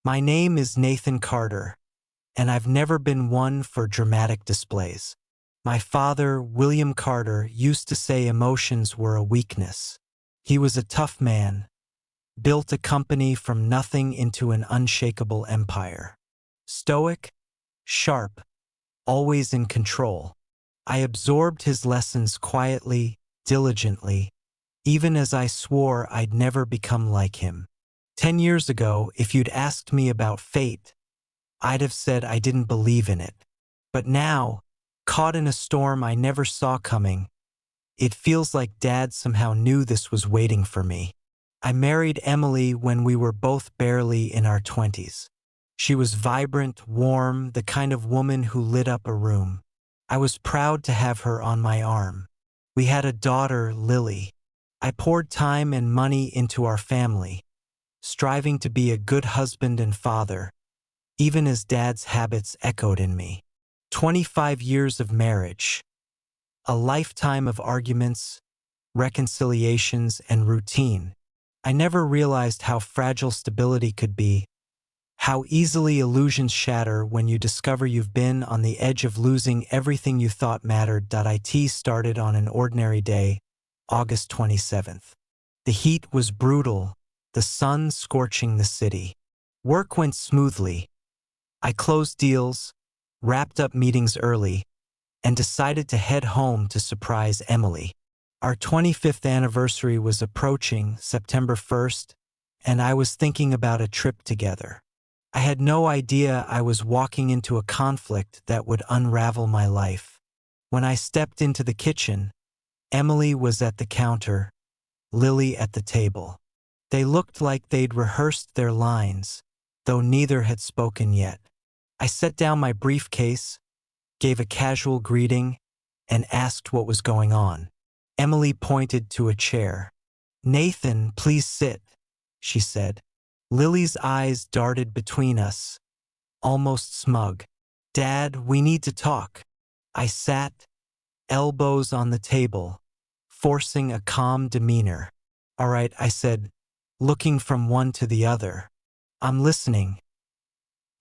My name is Nathan Carter, and I've never been one for dramatic displays. My father, William Carter, used to say emotions were a weakness. He was a tough man, built a company from nothing into an unshakable empire. Stoic, sharp, always in control. I absorbed his lessons quietly, diligently, even as I swore I'd never become like him. 10 years ago, if you'd asked me about fate, I'd have said I didn't believe in it. But now, caught in a storm I never saw coming, it feels like Dad somehow knew this was waiting for me. I married Emily when we were both barely in our 20s. She was vibrant, warm, the kind of woman who lit up a room. I was proud to have her on my arm. We had a daughter, Lily. I poured time and money into our family, striving to be a good husband and father, even as Dad's habits echoed in me. 25 years of marriage, a lifetime of arguments, reconciliations, and routine. I never realized how fragile stability could be, how easily illusions shatter when you discover you've been on the edge of losing everything you thought mattered. It started on an ordinary day, August 27th. The heat was brutal, the sun scorching the city. Work went smoothly. I closed deals, wrapped up meetings early, and decided to head home to surprise Emily. Our 25th anniversary was approaching, September 1st, and I was thinking about a trip together. I had no idea I was walking into a conflict that would unravel my life. When I stepped into the kitchen, Emily was at the counter, Lily at the table. They looked like they'd rehearsed their lines, though neither had spoken yet. I set down my briefcase, gave a casual greeting, and asked what was going on. Emily pointed to a chair. "Nathan, please sit," she said. Lily's eyes darted between us, almost smug. "Dad, we need to talk." I sat, elbows on the table, forcing a calm demeanor. "All right," I said, looking from one to the other. "I'm listening."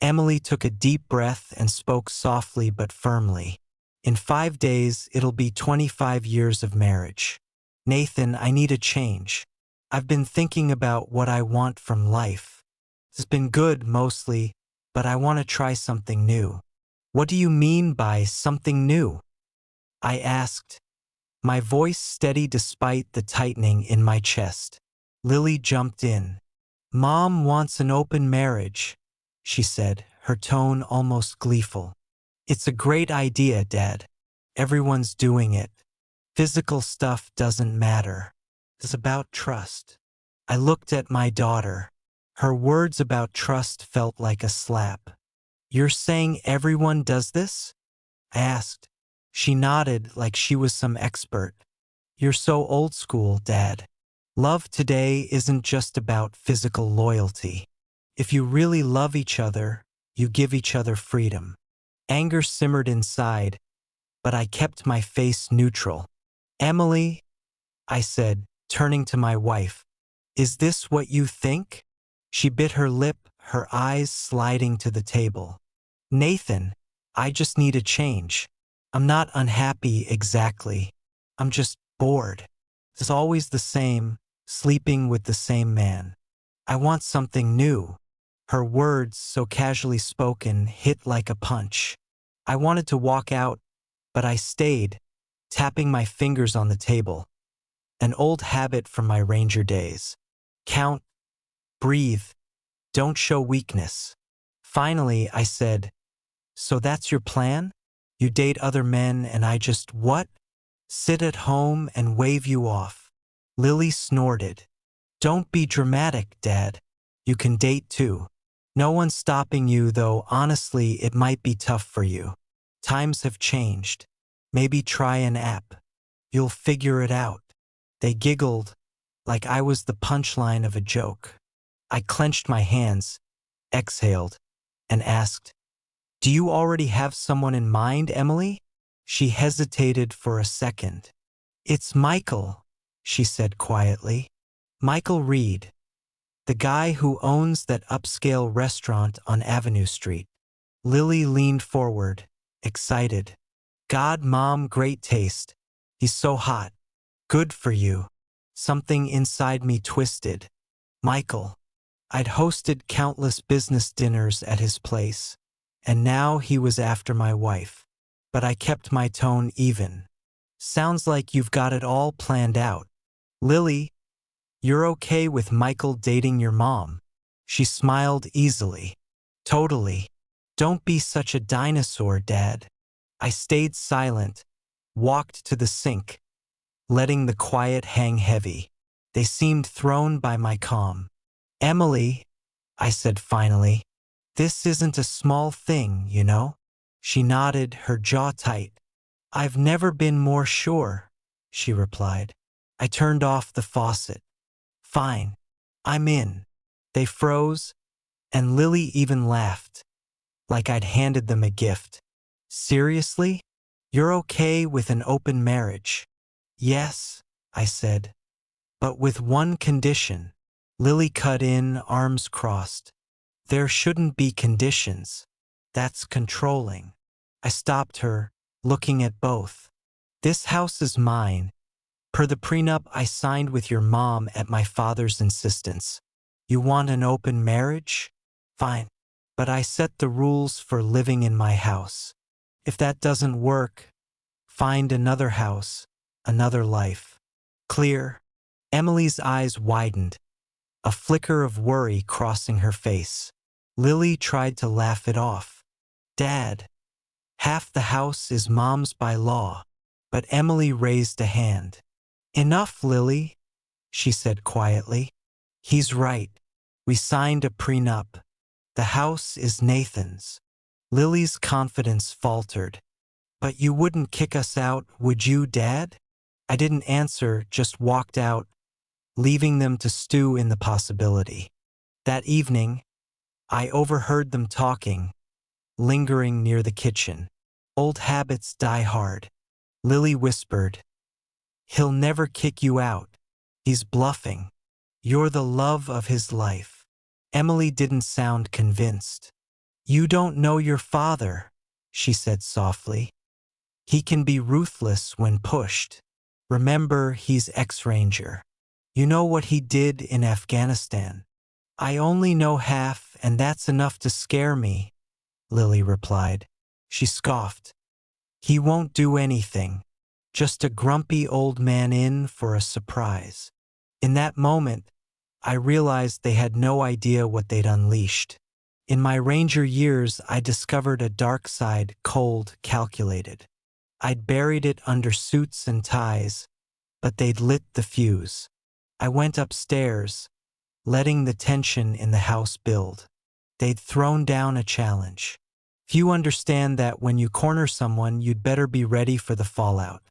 Emily took a deep breath and spoke softly but firmly. "In 5 days, it'll be 25 years of marriage. Nathan, I need a change. I've been thinking about what I want from life. It's been good mostly, but I want to try something new." "What do you mean by something new?" I asked, my voice steady despite the tightening in my chest. Lily jumped in. "Mom wants an open marriage," she said, her tone almost gleeful. "It's a great idea, Dad. Everyone's doing it. Physical stuff doesn't matter. It's about trust." I looked at my daughter. Her words about trust felt like a slap. "You're saying everyone does this?" I asked. She nodded like she was some expert. "You're so old school, Dad. Love today isn't just about physical loyalty. If you really love each other, you give each other freedom." Anger simmered inside, but I kept my face neutral. "Emily," I said, turning to my wife, "is this what you think?" She bit her lip, her eyes sliding to the table. "Nathan, I just need a change. I'm not unhappy exactly. I'm just bored. It's always the same, sleeping with the same man. I want something new." Her words, so casually spoken, hit like a punch. I wanted to walk out, but I stayed, tapping my fingers on the table. An old habit from my ranger days. Count, breathe, don't show weakness. Finally, I said, "So that's your plan? You date other men and I just what? Sit at home and wave you off." Lily snorted. "Don't be dramatic, Dad. You can date too. No one's stopping you, though honestly it might be tough for you. Times have changed. Maybe try an app. You'll figure it out." They giggled, like I was the punchline of a joke. I clenched my hands, exhaled, and asked, "Do you already have someone in mind, Emily?" She hesitated for a second. "It's Michael," she said quietly. "Michael Reed. The guy who owns that upscale restaurant on Avenue Street. Lily leaned forward, excited. God, Mom, great taste. He's so hot. Good for you. Something inside me twisted. Michael. I'd hosted countless business dinners at his place, and now he was after my wife. But I kept my tone even. Sounds like you've got it all planned out. Lily, you're okay with Michael dating your mom? She smiled easily. Totally. Don't be such a dinosaur, Dad. I stayed silent, walked to the sink, letting the quiet hang heavy. They seemed thrown by my calm. Emily, I said finally, this isn't a small thing, you know? She nodded, her jaw tight. I've never been more sure, she replied. I turned off the faucet. Fine, I'm in. They froze, and Lily even laughed, like I'd handed them a gift. Seriously? You're okay with an open marriage? Yes, I said, but with one condition. Lily cut in, arms crossed. There shouldn't be conditions. That's controlling. I stopped her, looking at both. This house is mine, per the prenup I signed with your mom at my father's insistence. You want an open marriage? Fine. But I set the rules for living in my house. If that doesn't work, find another house, another life. Clear? Emily's eyes widened, a flicker of worry crossing her face. Lily tried to laugh it off. Dad, half the house is Mom's by law. But Emily raised a hand. Enough, Lily, she said quietly. He's right. We signed a prenup. The house is Nathan's. Lily's confidence faltered. But you wouldn't kick us out, would you, Dad? I didn't answer, just walked out, leaving them to stew in the possibility. That evening, I overheard them talking, lingering near the kitchen. Old habits die hard. Lily whispered, He'll never kick you out. He's bluffing. You're the love of his life. Emily didn't sound convinced. You don't know your father, she said softly. He can be ruthless when pushed. Remember, he's ex-ranger. You know what he did in Afghanistan. I only know half, and that's enough to scare me, Lily replied. She scoffed. He won't do anything. Just a grumpy old man in for a surprise. In that moment, I realized they had no idea what they'd unleashed. In my ranger years, I discovered a dark side, cold, calculated. I'd buried it under suits and ties, but they'd lit the fuse. I went upstairs, letting the tension in the house build. They'd thrown down a challenge. Few understand that when you corner someone, you'd better be ready for the fallout.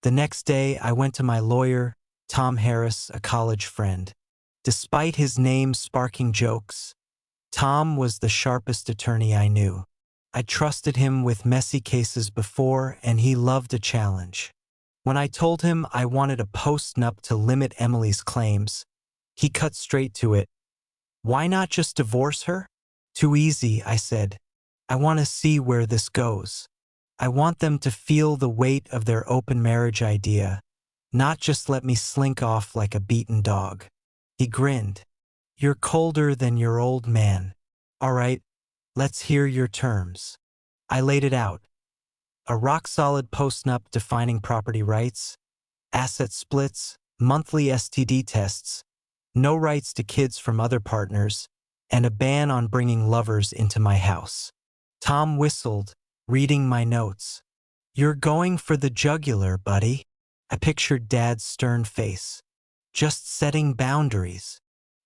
The next day, I went to my lawyer, Tom Harris, a college friend. Despite his name sparking jokes, Tom was the sharpest attorney I knew. I trusted him with messy cases before, and he loved a challenge. When I told him I wanted a post-nup to limit Emily's claims, he cut straight to it. Why not just divorce her? Too easy, I said. I want to see where this goes. I want them to feel the weight of their open marriage idea, not just let me slink off like a beaten dog. He grinned. You're colder than your old man. All right, let's hear your terms. I laid it out. A rock-solid post-nup defining property rights, asset splits, monthly STD tests, no rights to kids from other partners, and a ban on bringing lovers into my house. Tom whistled, reading my notes. You're going for the jugular, buddy. I pictured Dad's stern face. Just setting boundaries.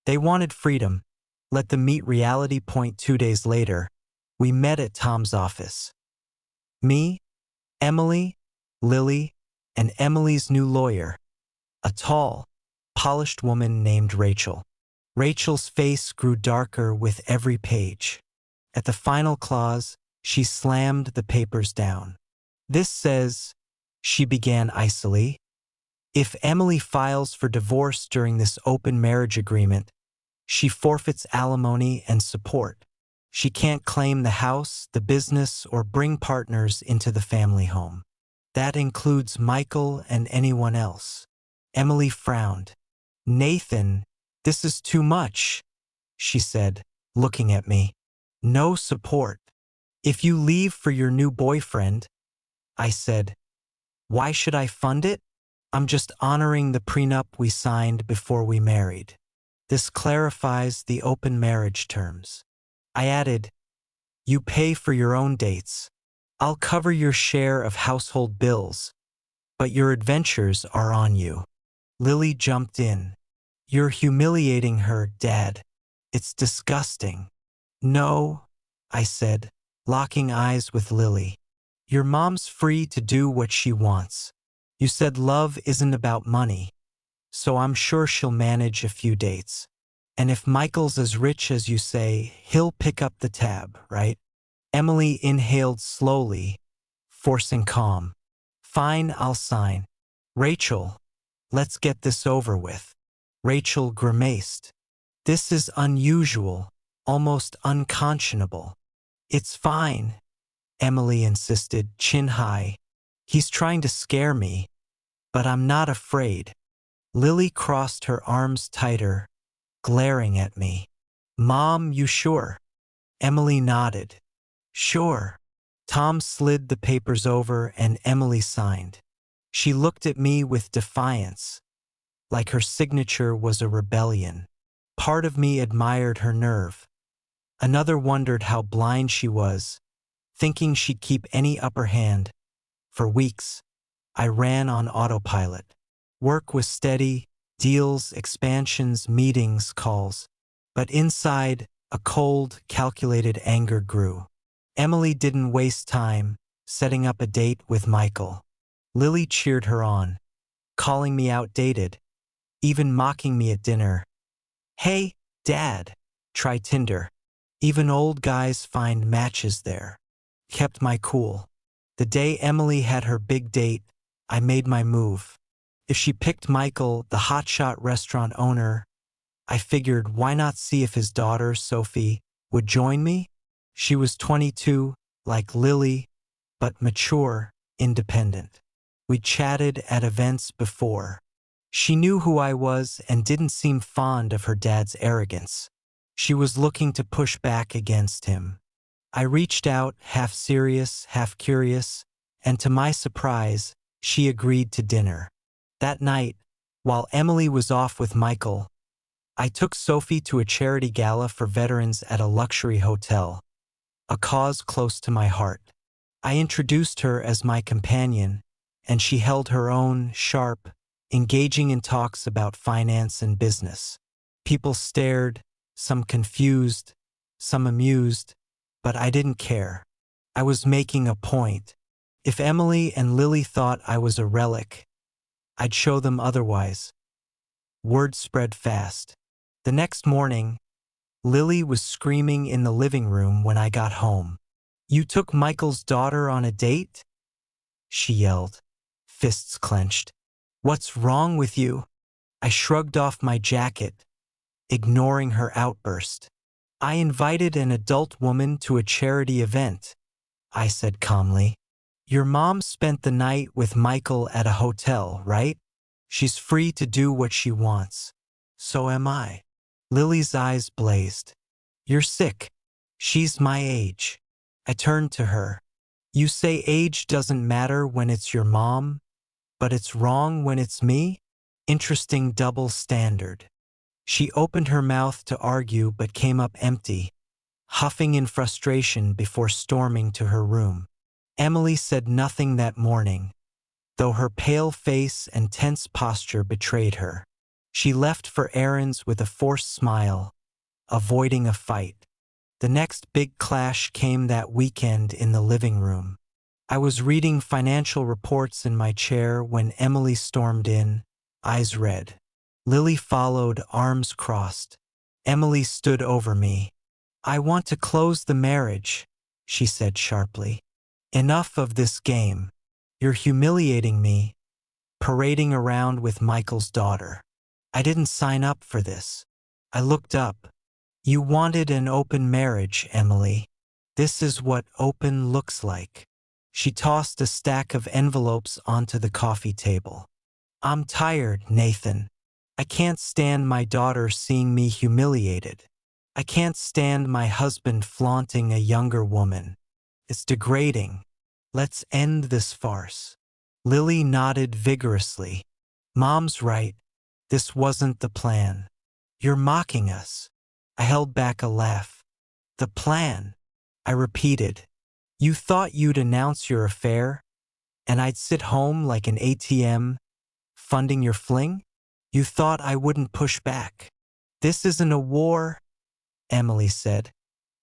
They wanted freedom. Let them meet reality. 2 days later, we met at Tom's office. Me, Emily, Lily, and Emily's new lawyer, a tall, polished woman named Rachel. Rachel's face grew darker with every page. At the final clause, she slammed the papers down. This says, she began icily, if Emily files for divorce during this open marriage agreement, She forfeits alimony and support. She can't claim the house, the business, or bring partners into the family home. That includes Michael and anyone else. Emily frowned. Nathan, this is too much, she said, looking at me. No support. If you leave for your new boyfriend, I said, why should I fund it? I'm just honoring the prenup we signed before we married. This clarifies the open marriage terms. I added, you pay for your own dates. I'll cover your share of household bills, but your adventures are on you. Lily jumped in. You're humiliating her, Dad. It's disgusting. No, I said, locking eyes with Lily. Your mom's free to do what she wants. You said love isn't about money, so I'm sure she'll manage a few dates. And if Michael's as rich as you say, he'll pick up the tab, right? Emily inhaled slowly, forcing calm. Fine, I'll sign. Rachel, let's get this over with. Rachel grimaced. This is unusual, almost unconscionable. It's fine, Emily insisted, chin high. He's trying to scare me, but I'm not afraid. Lily crossed her arms tighter, glaring at me. Mom, you sure? Emily nodded. Sure. Tom slid the papers over and Emily signed. She looked at me with defiance, like her signature was a rebellion. Part of me admired her nerve. Another wondered how blind she was, thinking she'd keep any upper hand. For weeks, I ran on autopilot. Work was steady, deals, expansions, meetings, calls. But inside, a cold, calculated anger grew. Emily didn't waste time setting up a date with Michael. Lily cheered her on, calling me outdated, even mocking me at dinner. Hey, Dad, try Tinder. Even old guys find matches there. Kept my cool. The day Emily had her big date, I made my move. If she picked Michael, the hotshot restaurant owner, I figured why not see if his daughter, Sophie, would join me? She was 22, like Lily, but mature, independent. We chatted at events before. She knew who I was and didn't seem fond of her dad's arrogance. She was looking to push back against him. I reached out, half serious, half curious, and to my surprise, she agreed to dinner. That night, while Emily was off with Michael, I took Sophie to a charity gala for veterans at a luxury hotel, a cause close to my heart. I introduced her as my companion, and she held her own, sharp, engaging in talks about finance and business. People stared, some confused, some amused, but I didn't care. I was making a point. If Emily and Lily thought I was a relic, I'd show them otherwise. Word spread fast. The next morning, Lily was screaming in the living room when I got home. You took Michael's daughter on a date? She yelled, fists clenched. What's wrong with you? I shrugged off my jacket, ignoring her outburst. I invited an adult woman to a charity event, I said calmly. Your mom spent the night with Michael at a hotel, right? She's free to do what she wants. So am I. Lily's eyes blazed. You're sick. She's my age. I turned to her. You say age doesn't matter when it's your mom, but it's wrong when it's me? Interesting double standard. She opened her mouth to argue but came up empty, huffing in frustration before storming to her room. Emily said nothing that morning, though her pale face and tense posture betrayed her. She left for errands with a forced smile, avoiding a fight. The next big clash came that weekend in the living room. I was reading financial reports in my chair when Emily stormed in, eyes red. Lily followed, arms crossed. Emily stood over me. I want to close the marriage, she said sharply. Enough of this game. You're humiliating me, parading around with Michael's daughter. I didn't sign up for this. I looked up. You wanted an open marriage, Emily. This is what open looks like. She tossed a stack of envelopes onto the coffee table. I'm tired, Nathan. I can't stand my daughter seeing me humiliated. I can't stand my husband flaunting a younger woman. It's degrading. Let's end this farce. Lily nodded vigorously. Mom's right. This wasn't the plan. You're mocking us. I held back a laugh. The plan, I repeated. You thought you'd announce your affair, and I'd sit home like an ATM, funding your fling? You thought I wouldn't push back. This isn't a war, Emily said,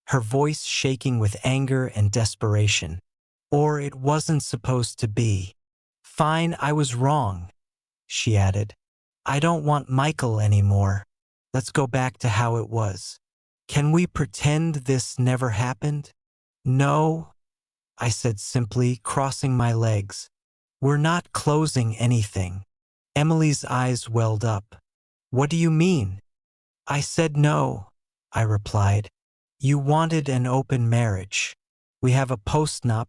her voice shaking with anger and desperation. Or it wasn't supposed to be. Fine, I was wrong, she added. I don't want Michael anymore. Let's go back to how it was. Can we pretend this never happened? No, I said simply, crossing my legs. We're not closing anything. Emily's eyes welled up. What do you mean? I said no, I replied. You wanted an open marriage. We have a postnup,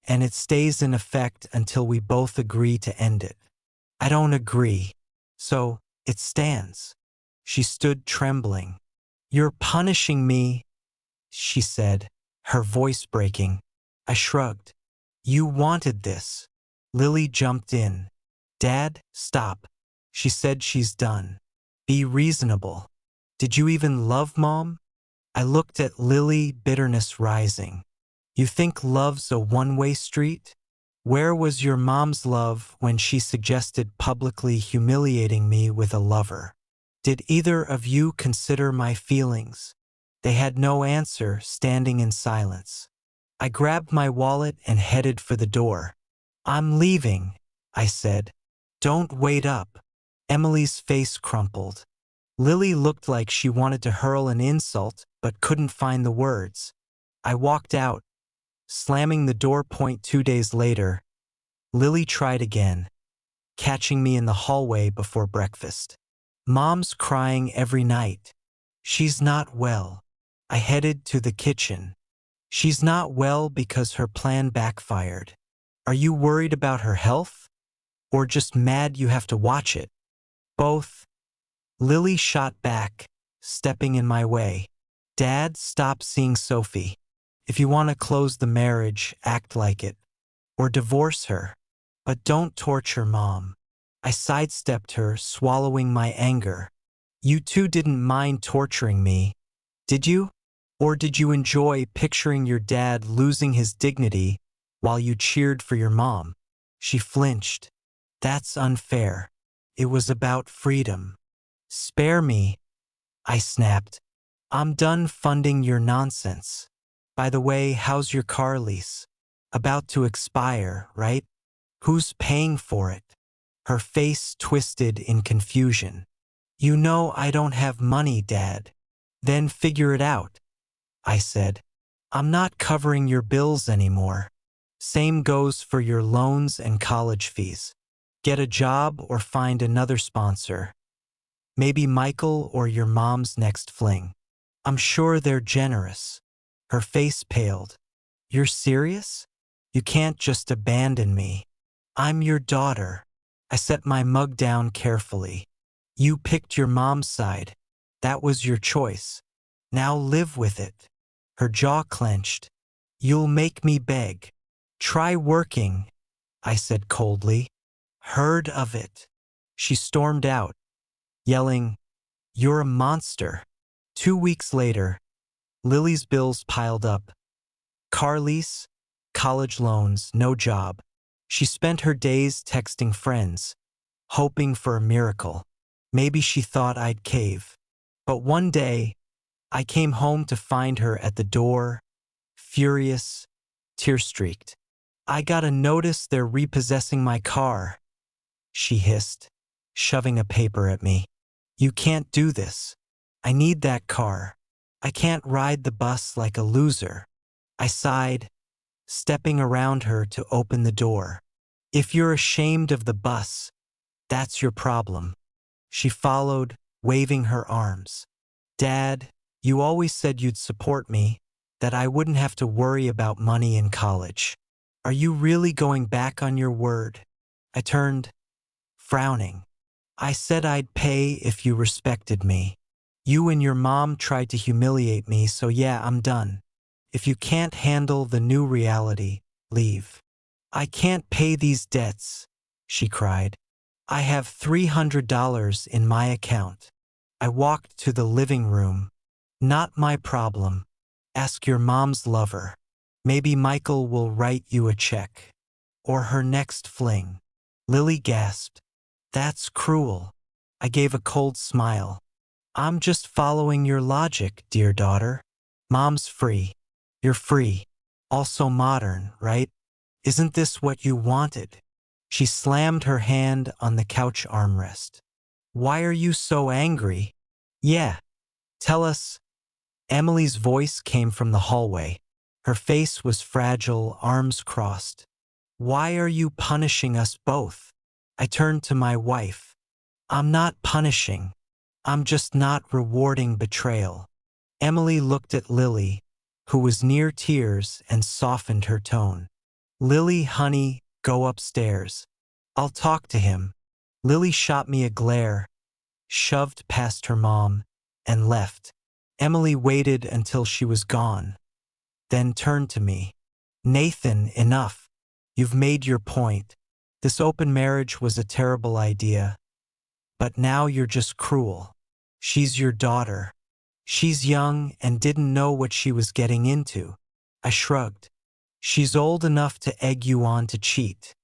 and it stays in effect until we both agree to end it. I don't agree. So, it stands. She stood trembling. You're punishing me, she said, her voice breaking. I shrugged. You wanted this. Lily jumped in. Dad, stop. She said she's done. Be reasonable. Did you even love Mom? I looked at Lily, bitterness rising. You think love's a one-way street? Where was your mom's love when she suggested publicly humiliating me with a lover? Did either of you consider my feelings? They had no answer, standing in silence. I grabbed my wallet and headed for the door. I'm leaving, I said. Don't wait up. Emily's face crumpled. Lily looked like she wanted to hurl an insult, but couldn't find the words. I walked out, slamming the door. 2 days later, Lily tried again, catching me in the hallway before breakfast. Mom's crying every night. She's not well. I headed to the kitchen. She's not well because her plan backfired. Are you worried about her health? Or just mad you have to watch it? Both. Lily shot back, stepping in my way. Dad, stop seeing Sophie. If you want to close the marriage, act like it. Or divorce her. But don't torture Mom. I sidestepped her, swallowing my anger. You two didn't mind torturing me, did you? Or did you enjoy picturing your dad losing his dignity while you cheered for your mom? She flinched. That's unfair. It was about freedom. Spare me, I snapped. I'm done funding your nonsense. By the way, how's your car lease? About to expire, right? Who's paying for it? Her face twisted in confusion. You know I don't have money, Dad. Then figure it out, I said. I'm not covering your bills anymore. Same goes for your loans and college fees. Get a job or find another sponsor. Maybe Michael or your mom's next fling. I'm sure they're generous. Her face paled. You're serious? You can't just abandon me. I'm your daughter. I set my mug down carefully. You picked your mom's side. That was your choice. Now live with it. Her jaw clenched. You'll make me beg. Try working, I said coldly. Heard of it. She stormed out, yelling, You're a monster. 2 weeks later, Lily's bills piled up. Car lease, college loans, no job. She spent her days texting friends, hoping for a miracle. Maybe she thought I'd cave. But one day, I came home to find her at the door, furious, tear-streaked. I got a notice they're repossessing my car, she hissed, shoving a paper at me. You can't do this. I need that car. I can't ride the bus like a loser. I sighed, stepping around her to open the door. If you're ashamed of the bus, that's your problem. She followed, waving her arms. Dad, you always said you'd support me, that I wouldn't have to worry about money in college. Are you really going back on your word? I turned, frowning. I said I'd pay if you respected me. You and your mom tried to humiliate me, so yeah, I'm done. If you can't handle the new reality, leave. I can't pay these debts, she cried. I have $300 in my account. I walked to the living room. Not my problem. Ask your mom's lover. Maybe Michael will write you a check. Or her next fling. Lily gasped. That's cruel. I gave a cold smile. I'm just following your logic, dear daughter. Mom's free. You're free. Also modern, right? Isn't this what you wanted? She slammed her hand on the couch armrest. Why are you so angry? Yeah. Tell us. Emily's voice came from the hallway. Her face was fragile, arms crossed. Why are you punishing us both? I turned to my wife. I'm not punishing. I'm just not rewarding betrayal. Emily looked at Lily, who was near tears, and softened her tone. Lily, honey, go upstairs. I'll talk to him. Lily shot me a glare, shoved past her mom, and left. Emily waited until she was gone, then turned to me. Nathan, enough. You've made your point. This open marriage was a terrible idea, but now you're just cruel. She's your daughter. She's young and didn't know what she was getting into. I shrugged. She's old enough to egg you on to cheat.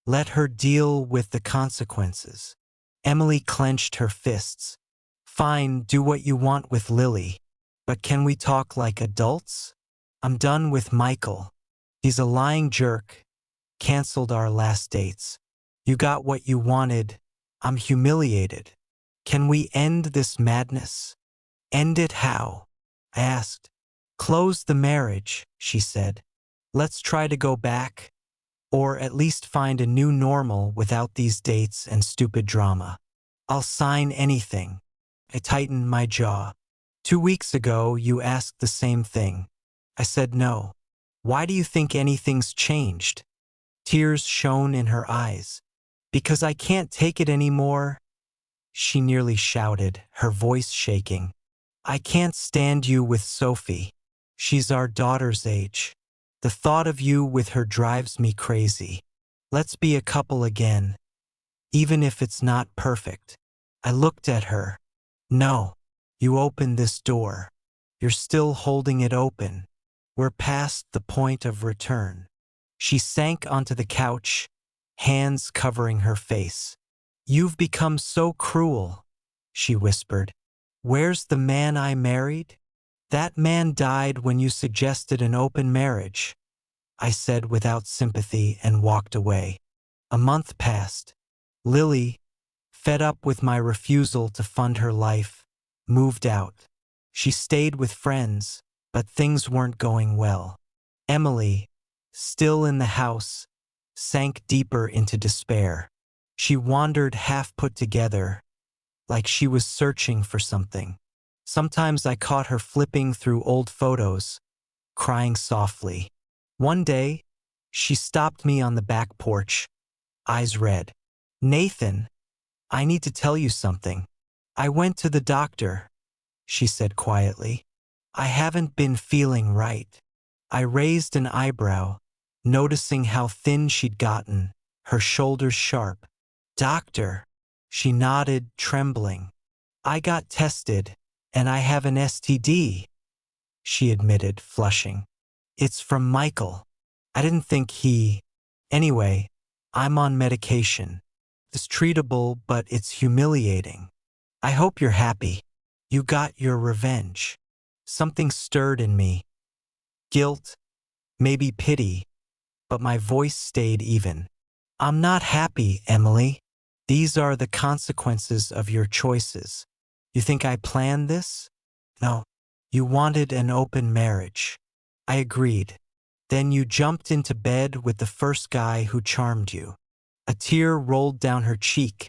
Let her deal with the consequences. Emily clenched her fists. Fine, do what you want with Lily, but can we talk like adults? I'm done with Michael. He's a lying jerk. Canceled our last dates. You got what you wanted. I'm humiliated. Can we end this madness? End it how? I asked. Close the marriage, she said. Let's try to go back, or at least find a new normal without these dates and stupid drama. I'll sign anything. I tightened my jaw. 2 weeks ago, you asked the same thing. I said no. Why do you think anything's changed? Tears shone in her eyes. Because I can't take it anymore, she nearly shouted, her voice shaking. I can't stand you with Sophie. She's our daughter's age. The thought of you with her drives me crazy. Let's be a couple again, even if it's not perfect. I looked at her. No, you opened this door. You're still holding it open. We're past the point of return. She sank onto the couch, hands covering her face. You've become so cruel, she whispered. Where's the man I married? That man died when you suggested an open marriage, I said without sympathy and walked away. A month passed. Lily, fed up with my refusal to fund her life, moved out. She stayed with friends, but things weren't going well. Emily, still in the house, sank deeper into despair. She wandered half put together, like she was searching for something. Sometimes I caught her flipping through old photos, crying softly. One day, she stopped me on the back porch, eyes red. Nathan, I need to tell you something. I went to the doctor, she said quietly. I haven't been feeling right. I raised an eyebrow, noticing how thin she'd gotten, her shoulders sharp. Doctor, she nodded, trembling. I got tested, and I have an STD, she admitted, flushing. It's from Michael. I didn't think he… Anyway, I'm on medication. It's treatable, but it's humiliating. I hope you're happy. You got your revenge. Something stirred in me. Guilt, maybe pity, but my voice stayed even. I'm not happy, Emily. These are the consequences of your choices. You think I planned this? No. You wanted an open marriage. I agreed. Then you jumped into bed with the first guy who charmed you. A tear rolled down her cheek,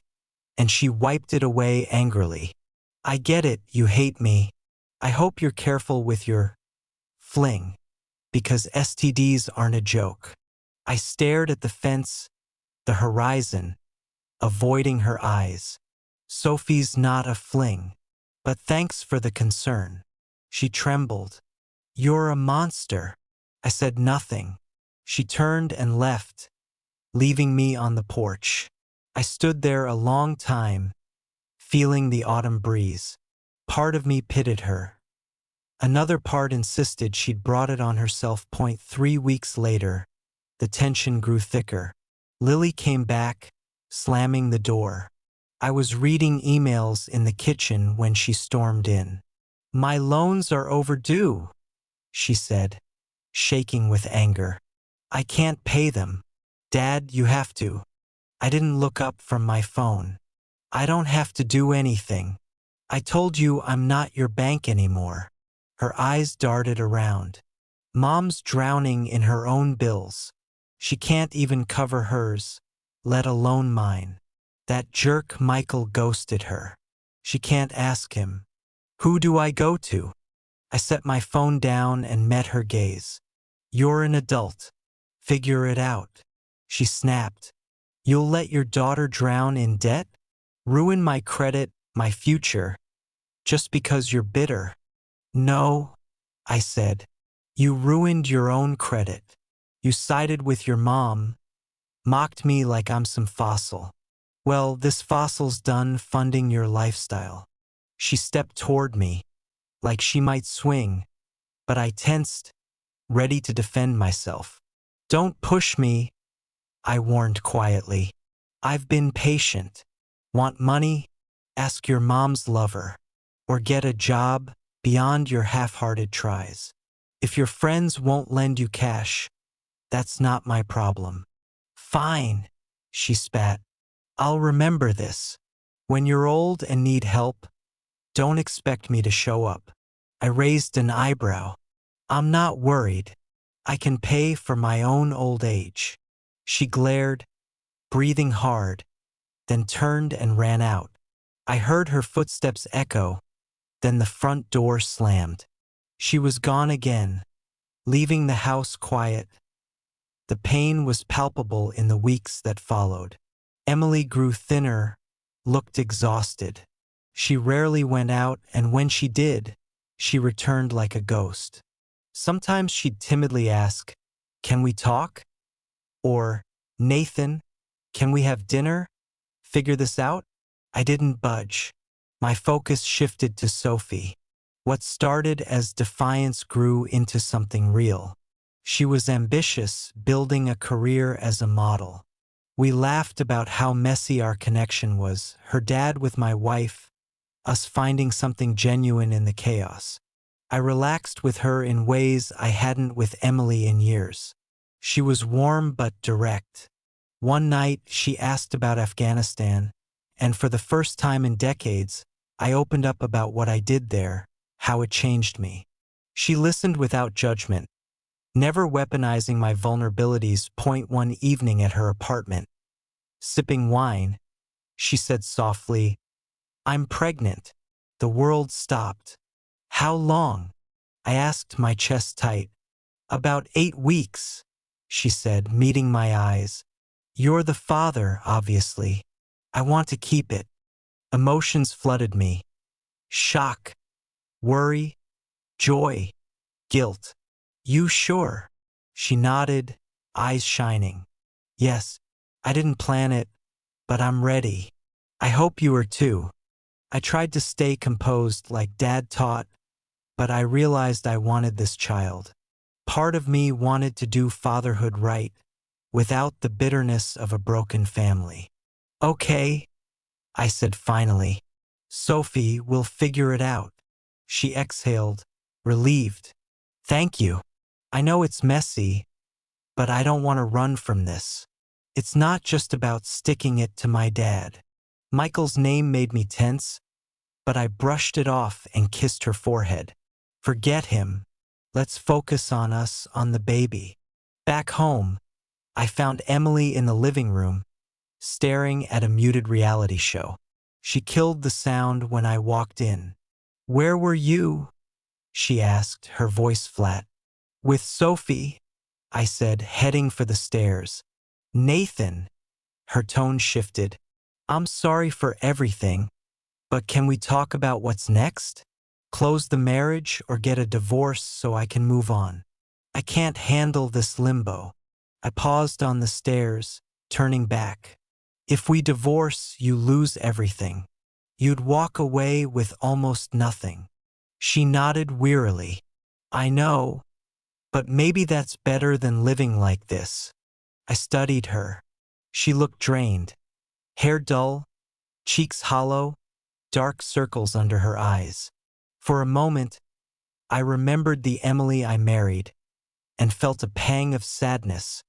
and she wiped it away angrily. I get it, you hate me, I hope you're careful with your fling, because STDs aren't a joke. I stared at the fence, the horizon, avoiding her eyes. Sophie's not a fling. But thanks for the concern. She trembled. You're a monster. I said nothing. She turned and left, leaving me on the porch. I stood there a long time, feeling the autumn breeze. Part of me pitied her. Another part insisted she'd brought it on herself. 3 weeks later, the tension grew thicker. Lily came back, slamming the door. I was reading emails in the kitchen when she stormed in. My loans are overdue, she said, shaking with anger. I can't pay them. Dad, you have to. I didn't look up from my phone. I don't have to do anything. I told you I'm not your bank anymore. Her eyes darted around. Mom's drowning in her own bills. She can't even cover hers, let alone mine. That jerk Michael ghosted her. She can't ask him. Who do I go to? I set my phone down and met her gaze. You're an adult. Figure it out. She snapped. You'll let your daughter drown in debt? Ruin my credit, my future, just because you're bitter? No, I said. You ruined your own credit. You sided with your mom, mocked me like I'm some fossil. Well, this fossil's done funding your lifestyle. She stepped toward me, like she might swing, but I tensed, ready to defend myself. Don't push me, I warned quietly. I've been patient. Want money? Ask your mom's lover. Or get a job beyond your half-hearted tries. If your friends won't lend you cash, that's not my problem. Fine, she spat. I'll remember this. When you're old and need help, don't expect me to show up. I raised an eyebrow. I'm not worried. I can pay for my own old age. She glared, breathing hard, then turned and ran out. I heard her footsteps echo, then the front door slammed. She was gone again, leaving the house quiet. The pain was palpable in the weeks that followed. Emily grew thinner, looked exhausted. She rarely went out, and when she did, she returned like a ghost. Sometimes she'd timidly ask, "Can we talk?" Or, "Nathan, can we have dinner? Figure this out?" I didn't budge. My focus shifted to Sophie. What started as defiance grew into something real. She was ambitious, building a career as a model. We laughed about how messy our connection was, her dad with my wife, us finding something genuine in the chaos. I relaxed with her in ways I hadn't with Emily in years. She was warm but direct. One night, she asked about Afghanistan, and for the first time in decades, I opened up about what I did there, how it changed me. She listened without judgment, never weaponizing my vulnerabilities. One evening at her apartment, sipping wine, she said softly, "I'm pregnant." The world stopped. "How long?" I asked, my chest tight. "About 8 weeks," she said, meeting my eyes. "You're the father, obviously. I want to keep it." Emotions flooded me. Shock, worry, joy, guilt. "You sure?" She nodded, eyes shining. "Yes, I didn't plan it, but I'm ready. I hope you are too." I tried to stay composed like Dad taught, but I realized I wanted this child. Part of me wanted to do fatherhood right, without the bitterness of a broken family. "Okay," I said finally. "Sophie, we'll figure it out." She exhaled, relieved. "Thank you. I know it's messy, but I don't want to run from this. It's not just about sticking it to my dad." Michael's name made me tense, but I brushed it off and kissed her forehead. "Forget him. Let's focus on us, on the baby." Back home, I found Emily in the living room, staring at a muted reality show. She killed the sound when I walked in. "Where were you?" she asked, her voice flat. With Sophie, I said, heading for the stairs. Nathan, her tone shifted. I'm sorry for everything, but can we talk about what's next? Close the marriage or get a divorce so I can move on. I can't handle this limbo. I paused on the stairs, turning back. If we divorce, you lose everything. You'd walk away with almost nothing. She nodded wearily. I know, but maybe that's better than living like this. I studied her. She looked drained. Hair dull, cheeks hollow, dark circles under her eyes. For a moment, I remembered the Emily I married and felt a pang of sadness,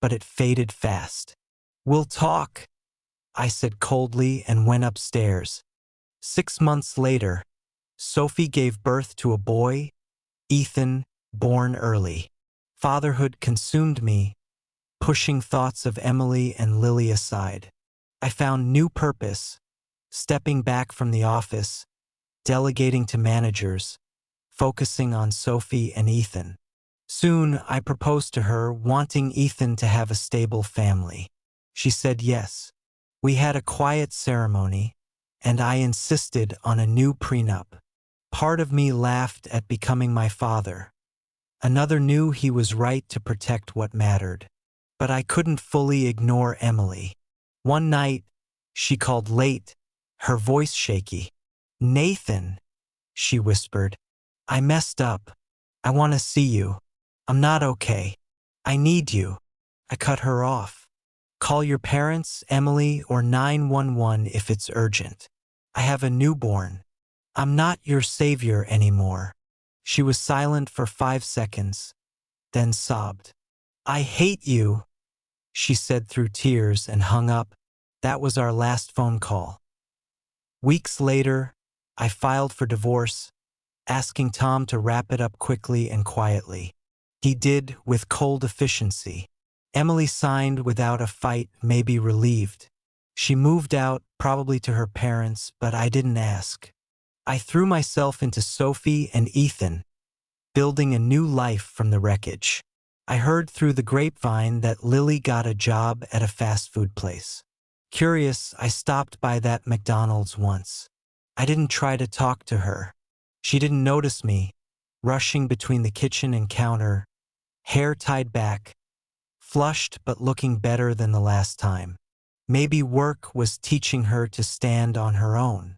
but it faded fast. We'll talk, I said coldly and went upstairs. 6 months later, Sophie gave birth to a boy, Ethan, born early. Fatherhood consumed me, pushing thoughts of Emily and Lily aside. I found new purpose, stepping back from the office, delegating to managers, focusing on Sophie and Ethan. Soon, I proposed to her, wanting Ethan to have a stable family. She said yes. We had a quiet ceremony, and I insisted on a new prenup. Part of me laughed at becoming my father. Another knew he was right to protect what mattered. But I couldn't fully ignore Emily. One night, she called late, her voice shaky. Nathan, she whispered, I messed up. I want to see you. I'm not okay. I need you. I cut her off. Call your parents, Emily, or 911 if it's urgent. I have a newborn. I'm not your savior anymore. She was silent for 5 seconds, then sobbed. I hate you, she said through tears and hung up. That was our last phone call. Weeks later, I filed for divorce, asking Tom to wrap it up quickly and quietly. He did with cold efficiency. Emily signed without a fight, maybe relieved. She moved out, probably to her parents, but I didn't ask. I threw myself into Sophie and Ethan, building a new life from the wreckage. I heard through the grapevine that Lily got a job at a fast food place. Curious, I stopped by that McDonald's once. I didn't try to talk to her. She didn't notice me, rushing between the kitchen and counter, hair tied back, flushed but looking better than the last time. Maybe work was teaching her to stand on her own.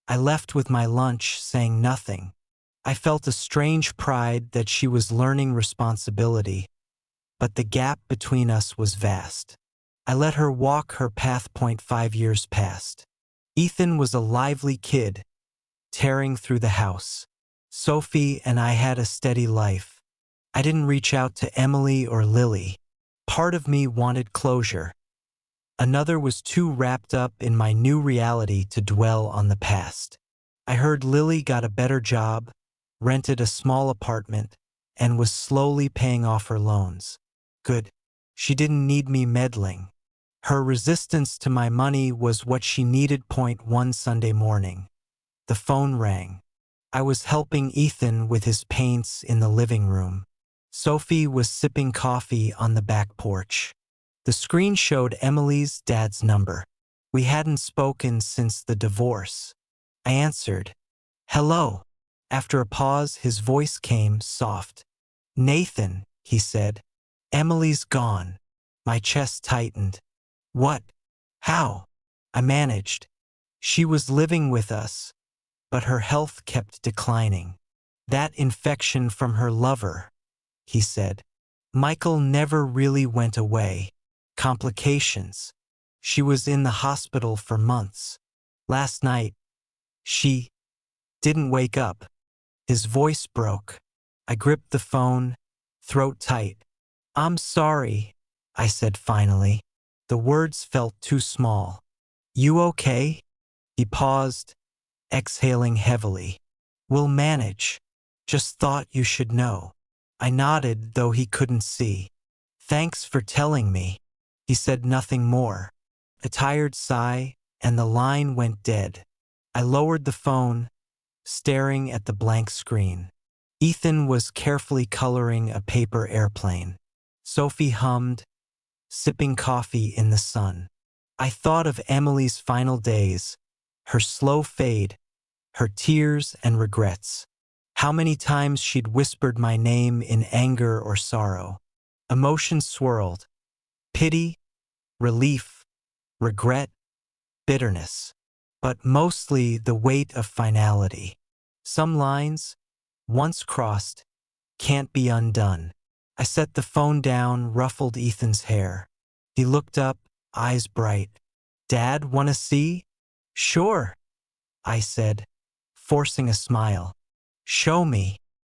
I left with my lunch, saying nothing. I felt a strange pride that she was learning responsibility, but the gap between us was vast. I let her walk her path. 5 years passed. Ethan was a lively kid, tearing through the house. Sophie and I had a steady life. I didn't reach out to Emily or Lily. Part of me wanted closure. Another was too wrapped up in my new reality to dwell on the past. I heard Lily got a better job, rented a small apartment, and was slowly paying off her loans. Good. She didn't need me meddling. Her resistance to my money was what she needed. One Sunday morning, the phone rang. I was helping Ethan with his paints in the living room. Sophie was sipping coffee on the back porch. The screen showed Emily's dad's number. We hadn't spoken since the divorce. I answered. Hello. After a pause, his voice came soft. Nathan, he said. Emily's gone. My chest tightened. What? How? I managed. She was living with us, but her health kept declining. That infection from her lover, he said. Michael never really went away. Complications. She was in the hospital for months. Last night, she didn't wake up. His voice broke. I gripped the phone, throat tight. I'm sorry, I said finally. The words felt too small. You okay? He paused, exhaling heavily. We'll manage. Just thought you should know. I nodded, though he couldn't see. Thanks for telling me. He said nothing more. A tired sigh, and the line went dead. I lowered the phone, staring at the blank screen. Ethan was carefully coloring a paper airplane. Sophie hummed, sipping coffee in the sun. I thought of Emily's final days, her slow fade, her tears and regrets. How many times she'd whispered my name in anger or sorrow. Emotions swirled. Pity, relief, regret, bitterness. But mostly the weight of finality. Some lines, once crossed, can't be undone. I set the phone down, ruffled Ethan's hair. He looked up, eyes bright. Dad, wanna see? Sure, I said, forcing a smile. Show me.